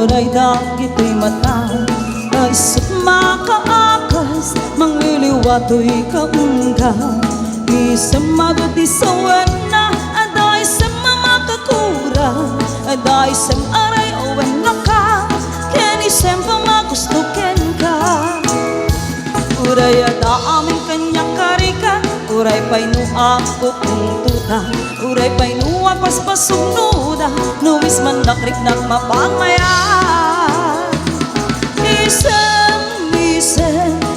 Muray dagito'y mata Isip makaakas Mangliliwato'y kaungga Isip maguti sa wena Aday sa mamakakura Aday sa aray o wena ka Ken isip pamagustukin ka Uray ada aming kanya karika Uray pa'y nuak kung tuta Uray pa'y nuak paspasugnuda Nuwis man nakrik-nak mapangmaya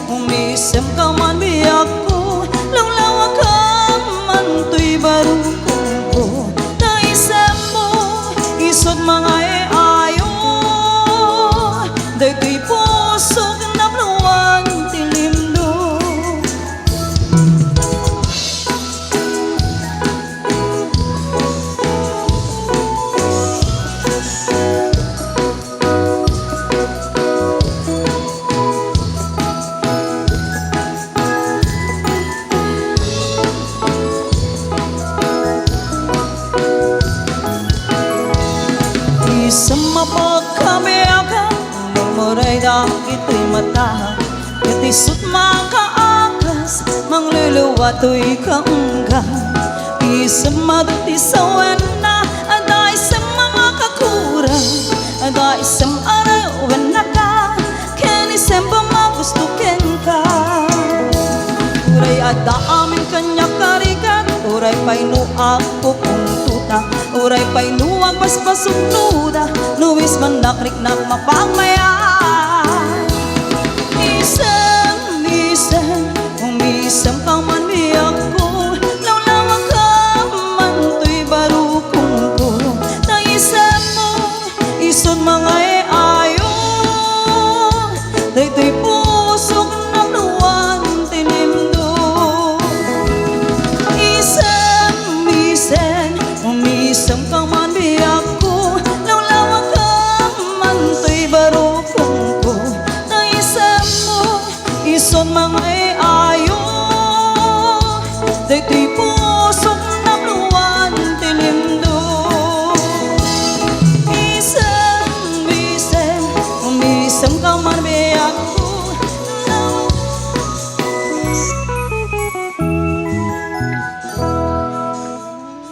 Umisem ka man biyak ko Langlawa ka man to'y barukong ko Naisem mo isod mga ayo Day to'y puso kinapluan tilimdo Sa mapagkabiyaga Muray dagito'y mata Katisot makaakas Mangluluwato'y kaungga Isang maduti sa wena Aday sa mamakakura Aday sa aray wena ka Ken isang pamagustukin ka Uray ada amin kanya karigan Uray pa'y nuak kung tuta Uray pa'y nuwag paspasugnuda Nuwis man nakrik-nak mapangmaya